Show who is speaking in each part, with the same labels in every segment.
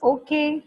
Speaker 1: Okay.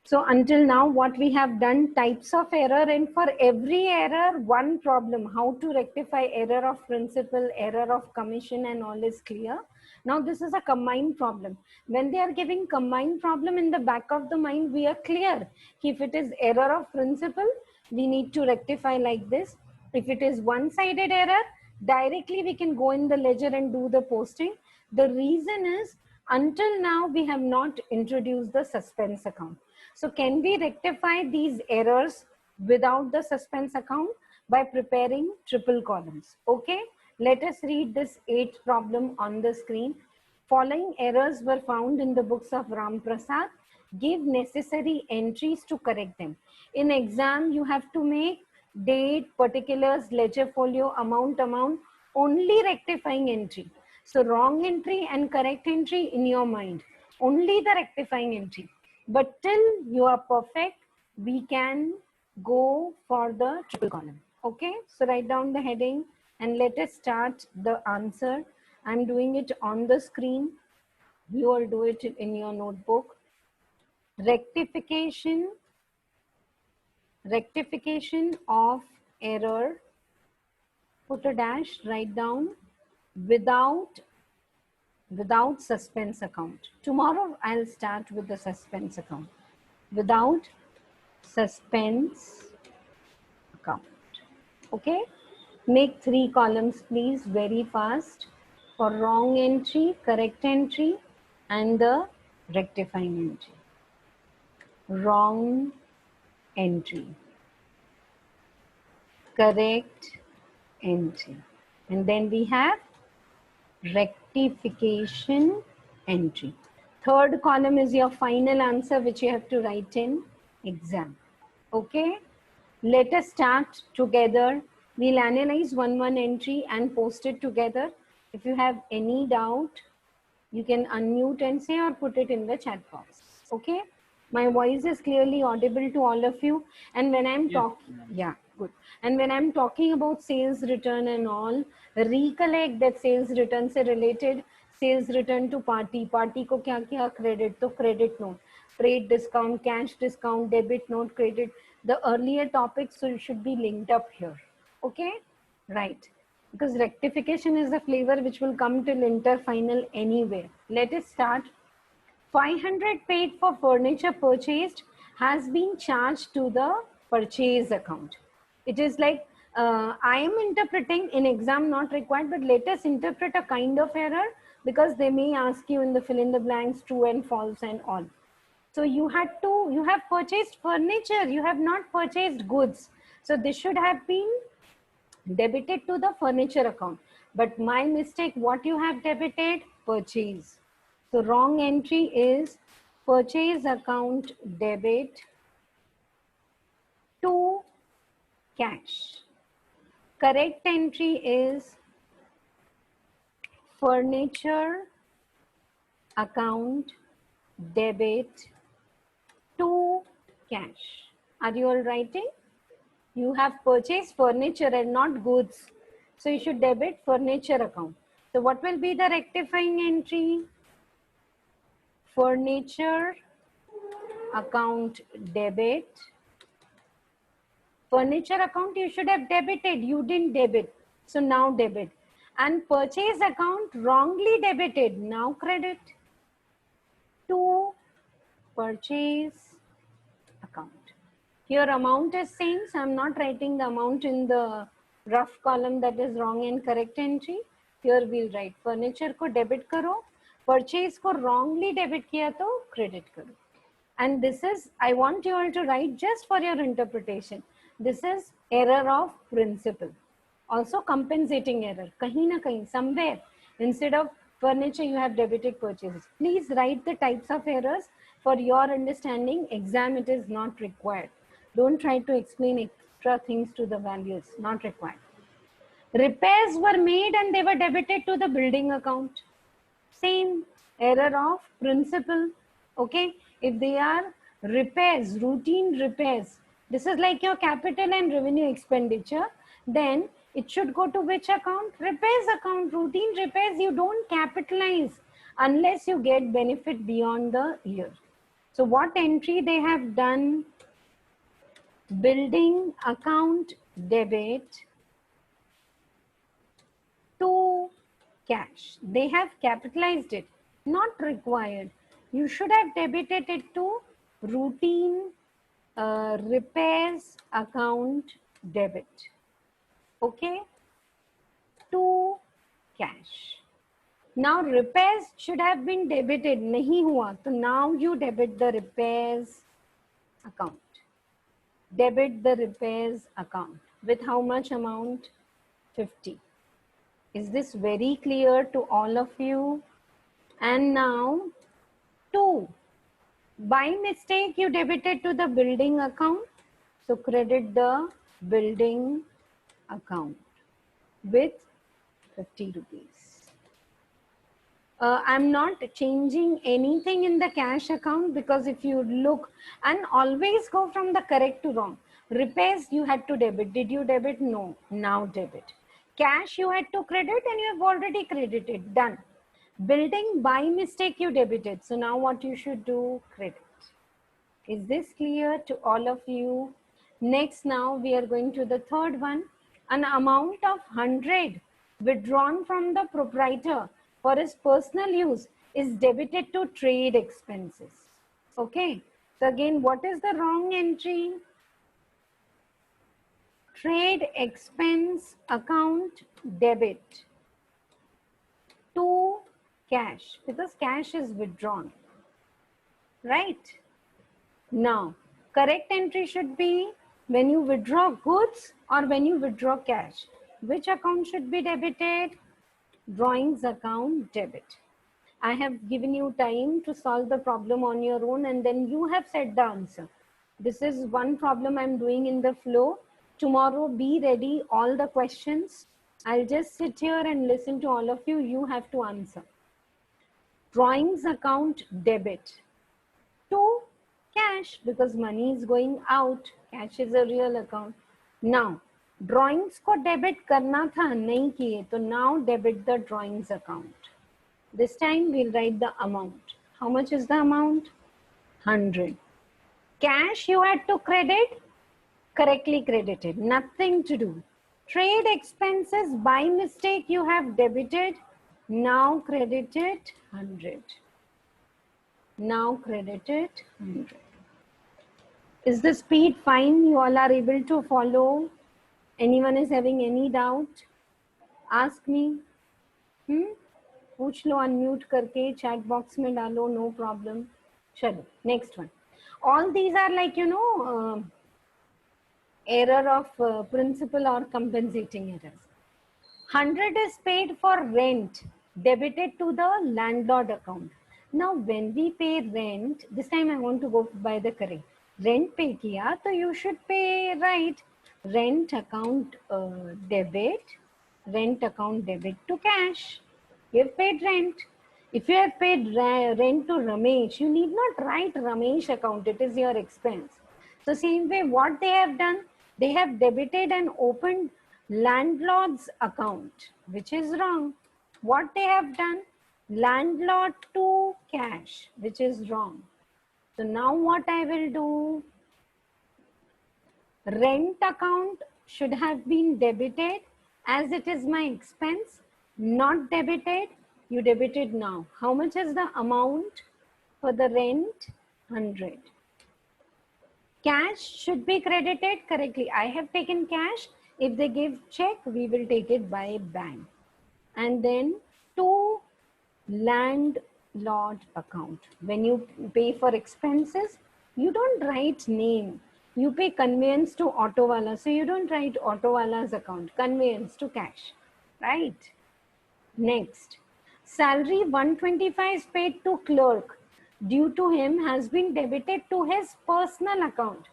Speaker 1: So until now, what we have done, types of error, and for every error, one problem, how to rectify error of principal, error of commission, and all is clear. Now this is a combined problem. When they are giving combined problem, in the back of the mind, we are clear. If it is error of principal, we need to rectify like this. If it is one-sided error, directly we can go in the ledger and do the posting. The reason is, until now, we have not introduced the suspense account. So can we rectify these errors without the suspense account? By preparing triple columns. Okay, let us read this 8th problem on the screen. Following errors were found in the books of Ram Prasad. Give necessary entries to correct them. In exam, you have to make date, particulars, ledger folio, amount, only rectifying entry. So wrong entry and correct entry in your mind. Only the rectifying entry. But till you are perfect, we can go for the triple column. Okay, so write down the heading and let us start the answer. I'm doing it on the screen. You all do it in your notebook. Rectification of error, put a dash, write down, without suspense account. Tomorrow I'll start with the suspense account. Without suspense account. Okay, make 3 columns please, very fast, for wrong entry, correct entry, and the rectifying entry. Wrong entry, correct entry, and then we have rectification entry. Third column is your final answer, which you have to write in exam. Okay, let us start together. We'll analyze one entry and post it together. If you have any doubt, you can unmute and say, or put it in the chat box. Okay, my voice is clearly audible to all of you. And when I'm talking, yeah, good. And when I'm talking about sales return and all, recollect that sales return se related sales return to party ko kya kya credit, to credit note, trade discount, cash discount, debit note, credit. The earlier topics should be linked up here. Okay, right, because rectification is the flavor which will come till inter final anyway. Let us start. 500 paid for furniture purchased has been charged to the purchase account. It is like, I am interpreting, in exam not required, but let us interpret a kind of error, because they may ask you in the fill in the blanks true and false and all. So you have purchased furniture, you have not purchased goods. So this should have been debited to the furniture account. But my mistake, what you have debited? Purchase. So wrong entry is purchase account debit to cash. Correct entry is furniture account debit to cash. Are you all writing? You have purchased furniture and not goods. So you should debit furniture account. So what will be the rectifying entry? Furniture account debit. Furniture account you should have debited. You didn't debit. So now debit. And purchase account wrongly debited. Now credit to purchase account. Here amount is same, so I'm not writing the amount in the rough column, that is wrong and correct entry. Here we'll write furniture ko debit karo, purchase ko wrongly debit kiya to credit karo. And this is, I want you all to write just for your interpretation. This is error of principle. Also compensating error. Kahin na kahin, somewhere, instead of furniture, you have debited purchases. Please write the types of errors for your understanding. Exam, it is not required. Don't try to explain extra things to the values, not required. Repairs were made and they were debited to the building account. Same, error of principle. Okay, if they are repairs, routine repairs, this is like your capital and revenue expenditure, then it should go to which account? Repairs account. Routine repairs you don't capitalize unless you get benefit beyond the year. So what entry they have done? Building account debit to cash. They have capitalized it. Not required. You should have debited it to routine repairs account debit. Okay, to cash. Now repairs should have been debited. नहीं हुआ तो now you debit the repairs account. Debit the repairs account with how much amount? 50. Is this very clear to all of you? And now 2. By mistake you debited to the building account. So credit the building account with 50 rupees. I'm not changing anything in the cash account, because if you look, and always go from the correct to wrong. Repairs you had to debit. Did you debit? No. Now debit. Cash you had to credit and you have already credited. Done. Building by mistake you debited. So now what you should do? Credit. Is this clear to all of you? Next, now we are going to the third one. An amount of 100 withdrawn from the proprietor for his personal use is debited to trade expenses. Okay. So again, what is the wrong entry? Trade expense account debit to cash, because cash is withdrawn. Right? Now, correct entry should be when you withdraw goods or when you withdraw cash. Which account should be debited? Drawings account debit. I have given you time to solve the problem on your own, and then you have said the answer. This is one problem I'm doing in the flow. Tomorrow, be ready, all the questions. I'll just sit here and listen to all of you. You have to answer. Drawings account debit to cash, because money is going out. Cash is a real account. Now, drawings को debit करना था, नहीं किए, तो now debit the drawings account. This time we'll write the amount. How much is the amount? 100. Cash you had to credit, correctly credited, nothing to do. Trade expenses by mistake you have debited, now credited 100. Now credited 100. Is the speed fine? You all are able to follow? Anyone is having any doubt? Ask me. पूछ लो unmute करके, chat box में डालो, no problem. चलो, next one. All these are like, you know, error of principal or compensating errors. 100 is paid for rent, debited to the landlord account. Now, when we pay rent, this time I want to go by the correct. Rent pay kiya, so you should pay, right? Rent account debit to cash. You have paid rent. If you have paid rent to Ramesh, you need not write Ramesh account. It is your expense. So same way, what they have done, they have debited and opened landlord's account, which is wrong. What they have done, landlord to cash, which is wrong. So now what I will do, rent account should have been debited, as it is my expense, not debited. You debited now. How much is the amount for the rent? 100. Cash should be credited correctly. I have taken cash. If they give check, we will take it by bank. And then to landlord account. When you pay for expenses, you don't write name. You pay conveyance to Autowala. So you don't write Autowala's account. Conveyance to cash. Right? Next. Salary 125 is paid to clerk. Due to him has been debited to his personal account.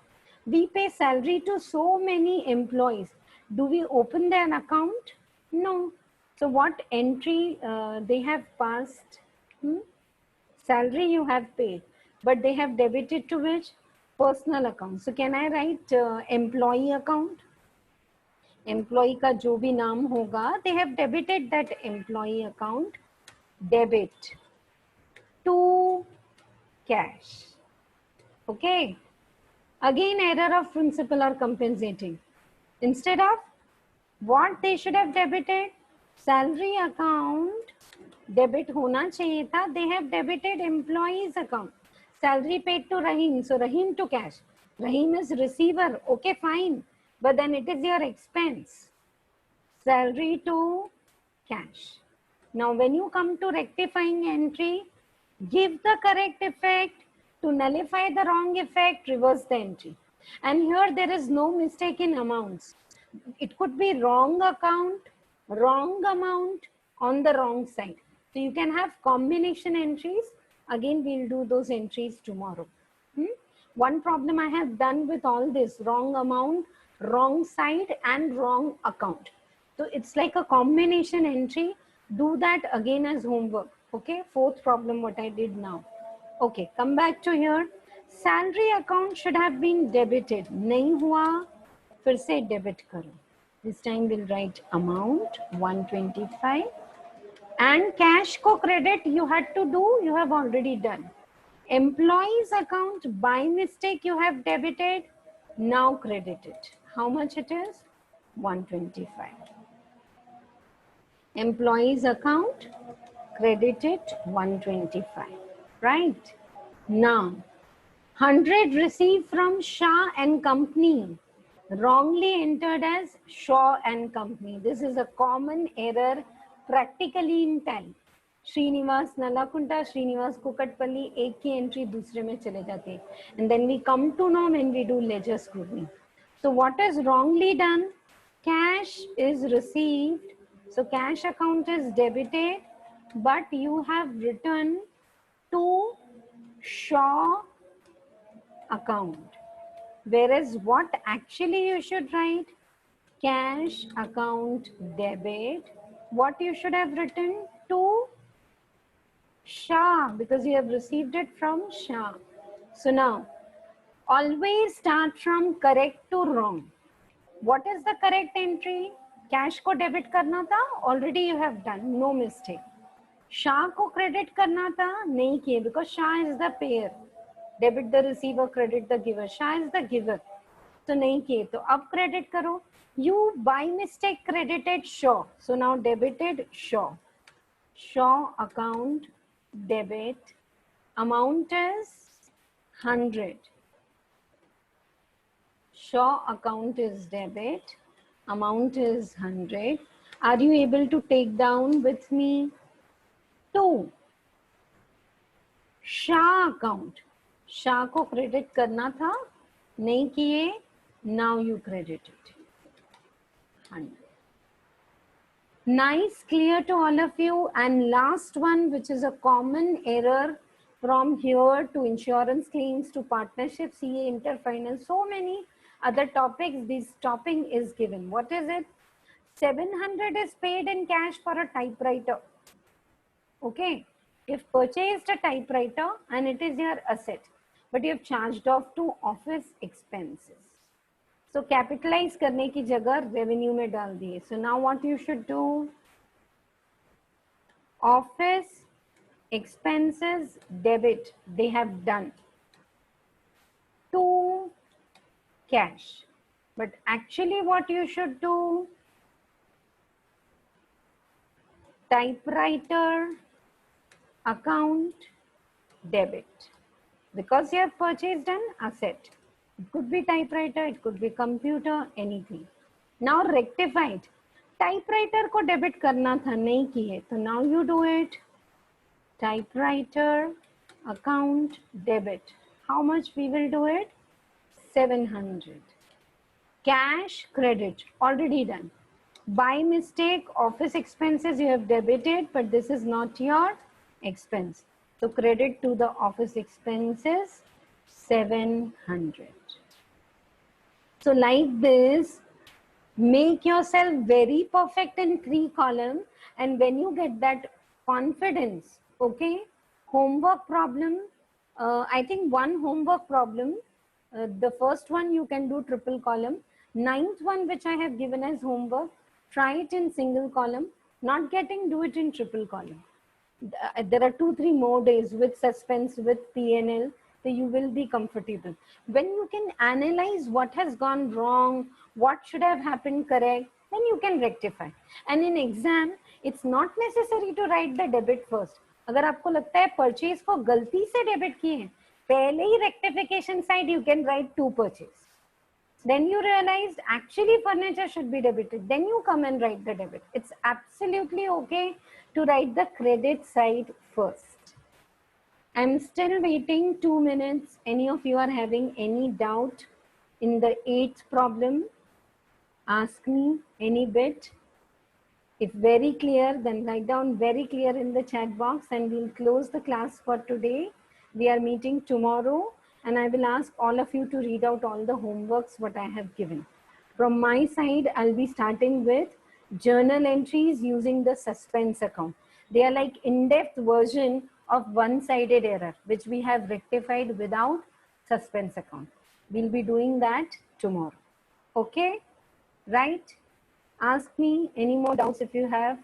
Speaker 1: We pay salary to so many employees. Do we open their account? No. So what entry they have passed? Salary you have paid, but they have debited to which? Personal account. So can I write employee account? Employee का जो भी नाम होगा, they have debited that employee account, debit to cash. Okay. Again, error of principal or compensating. Instead of what they should have debited, salary account debit होना चाहिए था. They have debited employees account. Salary paid to Rahim, so Rahim to cash. Rahim is receiver. Okay, fine, but then it is your expense. Salary to cash. Now, when you come to rectifying entry, give the correct effect. To nullify the wrong effect, reverse the entry. And here there is no mistake in amounts. It could be wrong account, wrong amount on the wrong side. So you can have combination entries. Again, we'll do those entries tomorrow. One problem I have done with all this: wrong amount, wrong side, and wrong account. So it's like a combination entry. Do that again as homework. Okay, fourth problem what I did now. Okay, come back to here. Salary account should have been debited. नहीं हुआ, फिर से debit करो. This time we'll write amount 125 and cash को credit you had to do, you have already done. Employees account by mistake you have debited, now credited. How much it is? 125. Employees account credited 125, right? Now 100 received from Shah and Company, wrongly entered as Shaw and Company. This is a common error practically in Tally. Srinivas Nallakunta, Srinivas Kukatpally, एक की entry दूसरे में चले जाते हैं. And then we come to know when we do ledger scrutiny. So what is wrongly done? Cash is received. So cash account is debited, but you have written to Shaw account. Whereas what actually you should write? Cash account debit. What you should have written? To Shah, because you have received it from Shah. So now, always start from correct to wrong. What is the correct entry? Cash को debit करना था, already you have done, no mistake. Shah को credit करना था, नहीं किए, because Shah is the payer. Debit the receiver, credit the giver. Shah is the giver. So नहीं किए, तो अब credit करो. You by mistake credited Shaw. So now debited Shaw. Shaw account debit. Amount is 100. Shaw account is debit. Amount is 100. Are you able to take down with me? 2. Shah account. Shah को credit करना था, नहीं किए. Now you credit it. 100. Nice, clear to all of you. And last one, which is a common error from here to insurance claims to partnership, CA, interfinance, so many other topics, this topic is given. What is it? 700 is paid in cash for a typewriter. Okay. You've purchased a typewriter and it is your asset, but you have charged off to office expenses. So capitalize करने की जगह revenue में डाल दिए. So now what you should do? Office expenses debit they have done to cash. But actually what you should do? Typewriter account debit. Because you have purchased an asset. It could be typewriter, it could be computer, anything. Now rectified. Typewriter को debit करना था, नहीं किए. So now you do it. Typewriter account debit. How much we will do it? 700. Cash credit already done. By mistake office expenses you have debited, but this is not your expense. So credit to the office expenses 700. So like this, make yourself very perfect in 3 column, and when you get that confidence, okay, homework problem, I think one homework problem, the first one you can do triple column, 9th one which I have given as homework, try it in single column, not getting, do it in triple column. There are 2-3 more days with suspense, with PNL. then you will be comfortable. When you can analyze what has gone wrong, what should have happened correct, then you can rectify. And in exam, it's not necessary to write the debit first. अगर आपको लगता है purchase को गलती से debit किए हैं, पहले ही rectification side you can write to purchase. Then you realized actually furniture should be debited. Then you come and write the debit. It's absolutely okay to write the credit side first. I'm still waiting 2 minutes. Any of you are having any doubt in the 8th problem? Ask me any bit. If very clear, then write down very clear in the chat box and we'll close the class for today. We are meeting tomorrow and I will ask all of you to read out all the homeworks what I have given. From my side, I'll be starting with journal entries using the suspense account. They are like in-depth version of one-sided error, which we have rectified without suspense account. We'll be doing that tomorrow. Okay? Right? Ask me any more doubts if you have.